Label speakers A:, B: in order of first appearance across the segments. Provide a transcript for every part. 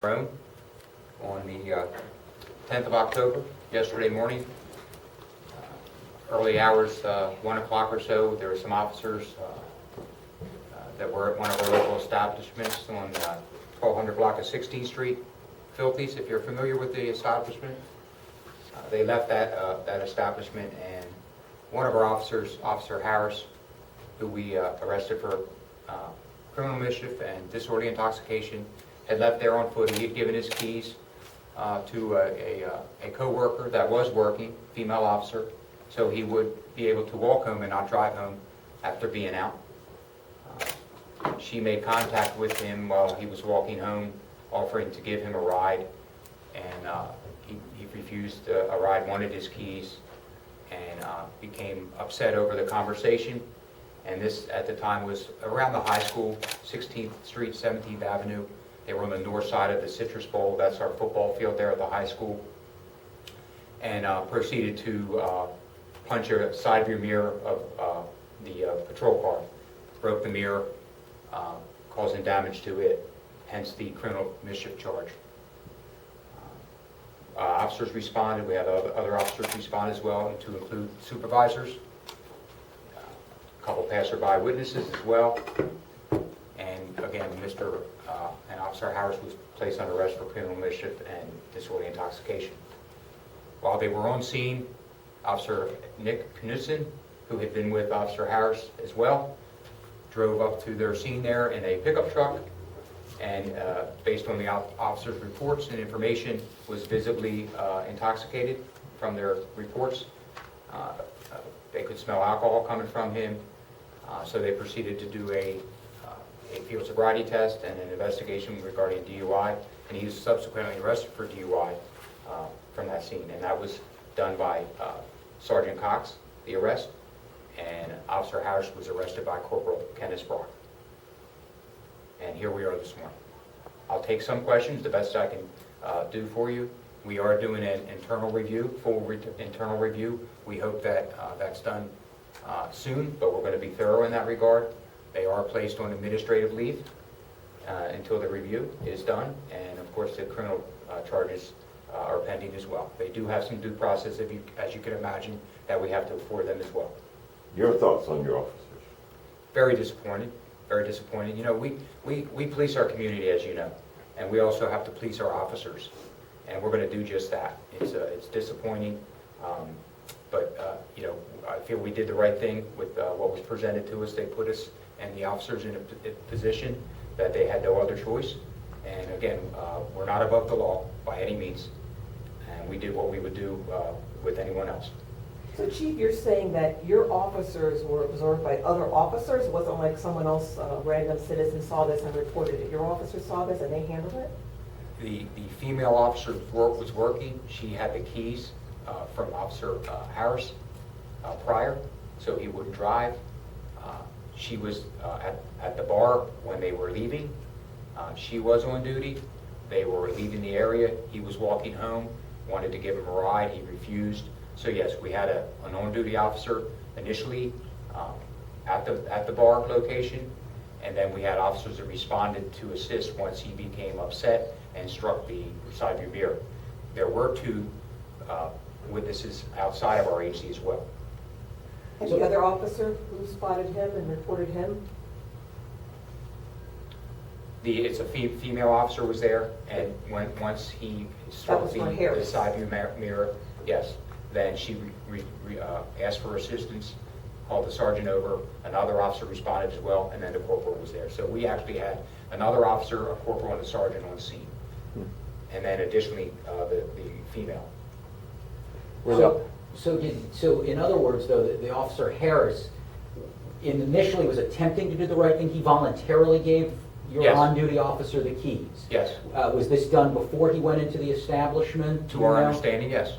A: Rome on the 10th of October, yesterday morning. Early hours, 1 o'clock or so, there were some officers that were at one of our local establishments on 1200 block of 16th Street. Filthy's, if you're familiar with the establishment. They left that establishment, and one of our officers, Officer Harris, who we arrested for criminal mischief and disorderly intoxication, had left there on foot. He had given his keys to a co-worker that was working, female officer, so he would be able to walk home and not drive home after being out. She made contact with him while he was walking home, offering to give him a ride, and he refused a ride, wanted his keys, and became upset over the conversation. And this, at the time, was around the high school, 16th Street, 17th Avenue. They were on the north side of the Citrus Bowl. That's our football field there at the high school. And proceeded to punch a side view mirror of the patrol car. Broke the mirror, causing damage to it, hence the criminal mischief charge. Officers responded. We had other officers respond as well, to include supervisors, a couple passerby witnesses as well. And again, Officer Harris was placed under arrest for criminal mischief and disorderly intoxication. While they were on scene, Officer Knutson, who had been with Officer Harris as well, drove up to their scene there in a pickup truck, and based on the officer's reports and information, was visibly intoxicated from their reports. They could smell alcohol coming from him, so they proceeded to do a field sobriety test and an investigation regarding DUI, and he was subsequently arrested for DUI from that scene. And that was done by Sergeant Cox, the arrest, and Officer Harris was arrested by Corporal Kenneth Brock. And here we are this morning. I'll take some questions, the best I can do for you. We are doing an internal review, internal review. We hope that that's done soon, but we're going to be thorough in that regard. They are placed on administrative leave until the review is done, and of course the criminal charges are pending as well. They do have some due process, as you can imagine, that we have to afford them as well.
B: Your thoughts on your officers?
A: Very disappointed, very disappointed. You know, we police our community, as you know, and we also have to police our officers, and we're going to do just that. It's disappointing, but you know, I feel we did the right thing with what was presented to us. They put us and the officers in a position that they had no other choice. And again, we're not above the law by any means, and we did what we would do with anyone else.
C: So Chief, you're saying that your officers were observed by other officers? It wasn't like someone else, a random citizen, saw this and reported it. Your officers saw this and they handled it?
A: The female officer was working. She had the keys from Officer Harris prior, so he wouldn't drive. She was at the bar when they were leaving. She was on duty. They were leaving the area. He was walking home, wanted to give him a ride. He refused. So yes, we had an on-duty officer initially at the bar location, and then we had officers that responded to assist once he became upset and struck the side view mirror. There were two witnesses outside of our agency as well.
C: And the other officer who spotted him and reported him?
A: It's a female officer was there, and once he struck the side view mirror, yes, then she asked for assistance, called the sergeant over, another officer responded as well, and then the corporal was there. So we actually had another officer, a corporal, and a sergeant on scene, and then additionally the female.
D: So in other words, though, the Officer Harris initially was attempting to do the right thing. He voluntarily gave your
A: Yes.
D: on-duty officer the keys.
A: Yes.
D: Was this done before he went into the establishment?
A: To our understanding, yes.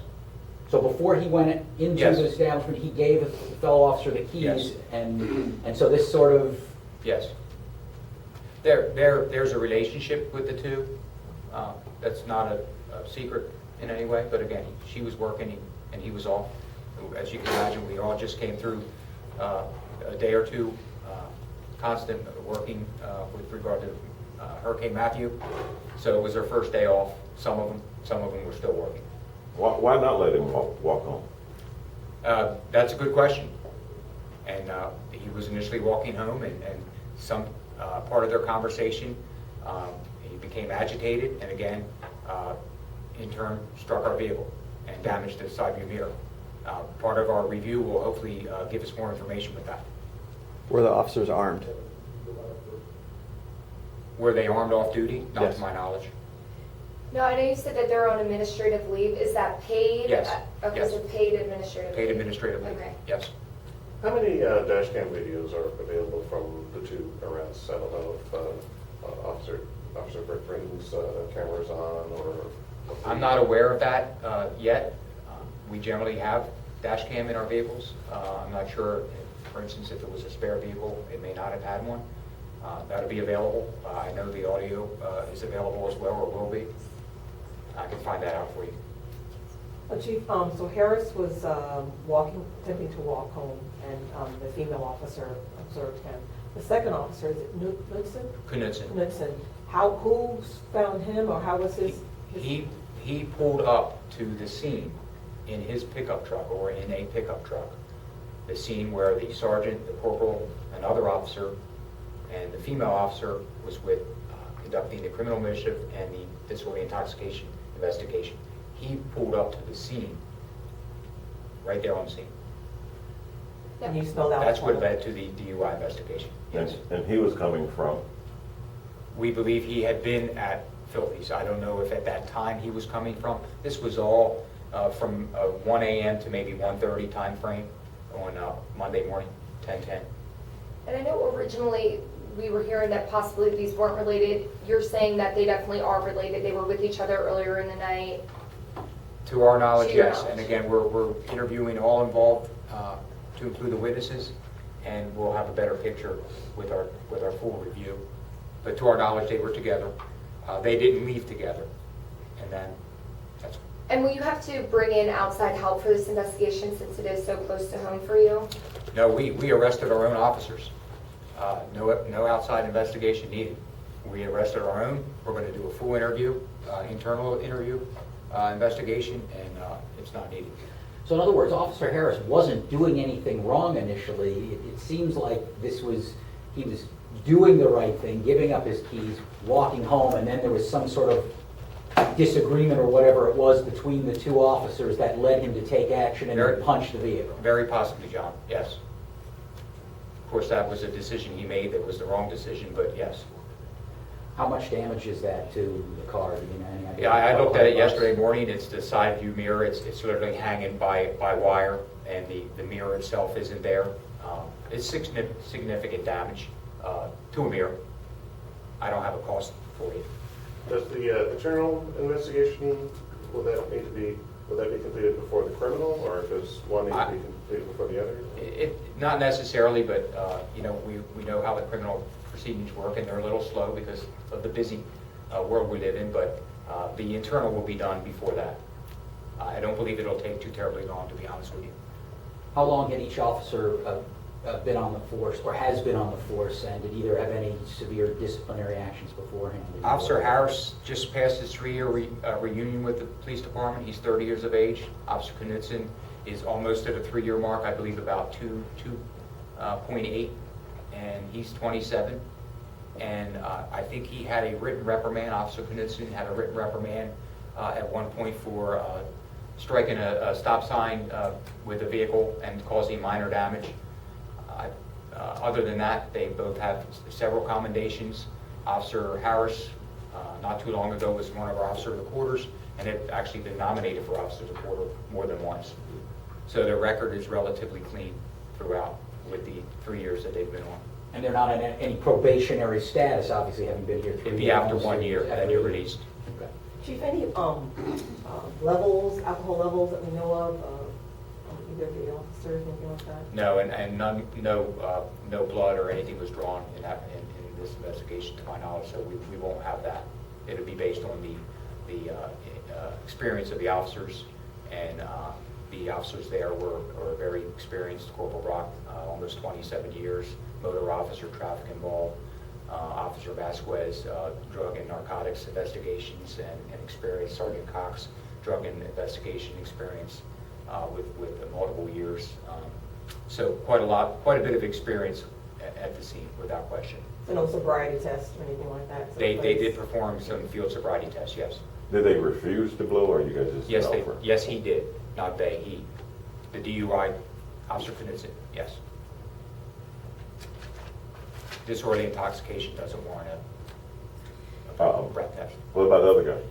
D: So before he went into
A: Yes.
D: the establishment, he gave the fellow officer the keys,
A: Yes.
D: and so this sort of...
A: Yes. There's a relationship with the two. That's not a secret in any way, but again, she was working and he was off. As you can imagine, we all just came through a day or two constant working with regard to Hurricane Matthew, so it was their first day off. Some of them were still working.
B: Why not let him walk home?
A: That's a good question. And he was initially walking home, and some part of their conversation, he became agitated, and again, in turn, struck our vehicle and damaged the side view mirror. Part of our review will hopefully give us more information with that.
E: Were the officers armed?
A: Were they armed off duty? Not
E: Yes.
A: to my knowledge.
F: No, I know you said that they're on administrative leave. Is that paid?
A: Yes.
F: Okay,
A: Yes.
F: so paid administrative
A: Paid
F: leave.
A: administratively,
F: Okay.
A: yes.
G: How many dash cam videos are available from the two arrests? I don't know if Officer Brick brings cameras on or...
A: I'm not aware of that yet. We generally have dash cam in our vehicles. I'm not sure, for instance, if it was a spare vehicle, it may not have had one. That'll be available. I know the audio is available as well, or will be. I can find that out for you.
C: Chief, so Harris was attempting to walk home, and the female officer observed him. The second officer, is it Knutson?
A: Knutson.
C: Knutson. Who found him, or how was his?
A: He pulled up to the scene in his pickup truck, or in a pickup truck. The scene where the sergeant, the corporal, another officer, and the female officer was with conducting the criminal mischief and the disorderly intoxication investigation. He pulled up to the scene, right there on the scene.
C: And you spelled out.
A: That's what led to the DUI investigation. Yes.
B: And he was coming from?
A: We believe he had been at Filthy's. I don't know if at that time he was coming from. This was all from 1 a.m. to maybe 1:30 time frame on Monday morning, 10:10.
F: And I know originally we were hearing that possibly these weren't related. You're saying that they definitely are related. They were with each other earlier in the night.
A: To our knowledge,
F: To your
A: yes.
F: knowledge.
A: And again, we're interviewing all involved to include the witnesses, and we'll have a better picture with our full review. But to our knowledge, they were together. They didn't leave together. And then that's...
F: And will you have to bring in outside help for this investigation since it is so close to home for you?
A: No, we arrested our own officers. No outside investigation needed. We arrested our own. We're going to do a full interview, internal interview, investigation, and it's not needed.
D: So in other words, Officer Harris wasn't doing anything wrong initially. It seems like he was doing the right thing, giving up his keys, walking home, and then there was some sort of disagreement or whatever it was between the two officers that led him to take action and then punch the vehicle.
A: Very possibly, John, yes. Of course, that was a decision he made that was the wrong decision, but yes.
D: How much damage is that to the car? Do you know any idea?
A: Yeah, I looked at it yesterday morning. It's the side view mirror. It's literally hanging by wire, and the mirror itself isn't there. It's significant damage to a mirror. I don't have a cost for you.
G: Does the internal investigation, will that be completed before the criminal, or does one need to be completed before the other?
A: Not necessarily, but we know how the criminal proceedings work, and they're a little slow because of the busy world we live in, but the internal will be done before that. I don't believe it'll take too terribly long, to be honest with you.
D: How long had each officer been on the force, or has been on the force, and did either have any severe disciplinary actions beforehand?
A: Officer Harris just passed his 3-year reunion with the police department. He's 30 years of age. Officer Knutson is almost at a 3-year mark, I believe about 2.8, and he's 27. And I think he had a written reprimand. Officer Knutson had a written reprimand at one point for striking a stop sign with a vehicle and causing minor damage. Other than that, they both have several commendations. Officer Harris, not too long ago, was one of our officer of the quarters, and had actually been nominated for officer of the quarter more than once. So their record is relatively clean throughout with the 3 years that they've been on.
D: And they're not in any probationary status, obviously, having been here 3 years.
A: It'd be after 1 year, then you're released.
D: Okay.
C: Chief, any levels, alcohol levels that we know of, either of the officers, anything like that?
A: No, and none, no blood or anything was drawn in this investigation, to my knowledge, so we won't have that. It'll be based on the experience of the officers, and the officers there were very experienced. Corporal Brock, almost 27 years, motor officer, traffic involved. Officer Vasquez, drug and narcotics investigations and experience. Sergeant Cox, drug and investigation experience with multiple years. So quite a bit of experience at the scene, without question.
C: So no sobriety tests or anything like that?
A: They did perform some field sobriety tests, yes.
B: Did they refuse to blow, or you guys just
A: Yes,
B: offer?
A: yes, he did, not they, he. The DUI, Officer Knutson, yes. Disorderly intoxication doesn't warrant a breath test.
B: What about the other guy?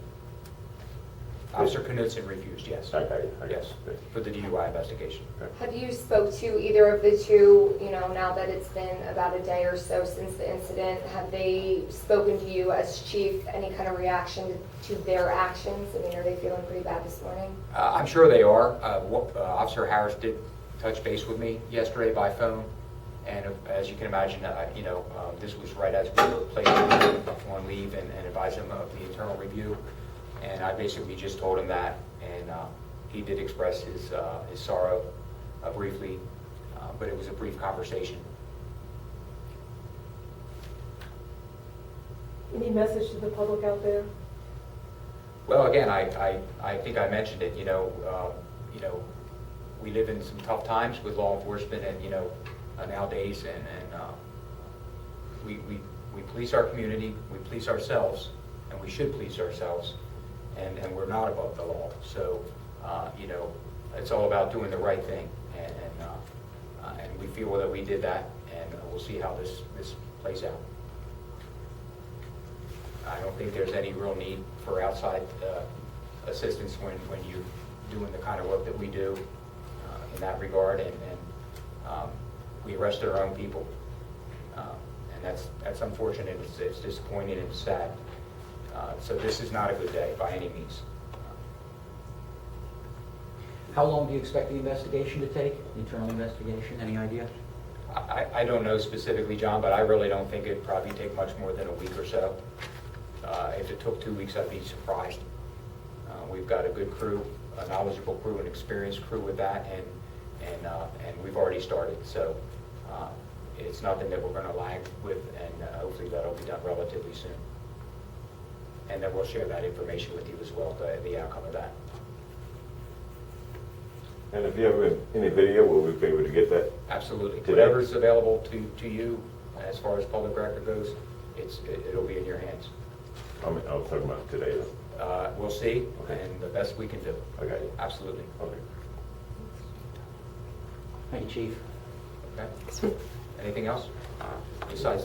A: Officer Knutson refused, yes.
B: Okay,
A: Yes, for the DUI investigation.
F: Have you spoke to either of the two, now that it's been about a day or so since the incident, have they spoken to you as chief, any kind of reaction to their actions? I mean, are they feeling pretty bad this morning?
A: I'm sure they are. Officer Harris did touch base with me yesterday by phone, and as you can imagine, this was right as we were placed on leave and advised him of the internal review. And I basically just told him that, and he did express his sorrow briefly, but it was a brief conversation.
C: Any message to the public out there?
A: Well, again, I think I mentioned it. We live in some tough times with law enforcement, and nowadays, and we police our community, we police ourselves, and we should police ourselves. And we're not above the law. So, it's all about doing the right thing. And we feel that we did that, and we'll see how this plays out. I don't think there's any real need for outside assistance when you're doing the kind of work that we do in that regard. And we arrest our own people. And that's unfortunate. It's disappointing and it's sad. So this is not a good day by any means.
D: How long do you expect the investigation to take? Internal investigation, any idea?
A: I don't know specifically, John, but I really don't think it'd probably take much more than a week or so. If it took 2 weeks, I'd be surprised. We've got a good crew, a knowledgeable crew, an experienced crew with that, and we've already started. So it's nothing that we're going to lag with, and hopefully that'll be done relatively soon. And then we'll share that information with you as well, the outcome of that.
B: And if you have any video, will we be able to get that?
A: Absolutely.
B: Today?
A: Whatever's available to you as far as public record goes, it'll be in your hands.
B: I was talking about today, though.
A: We'll see,
B: Okay.
A: and the best we can do.
B: Okay.
A: Absolutely.
B: Okay.
D: Thank you, Chief.
A: Okay. Anything else besides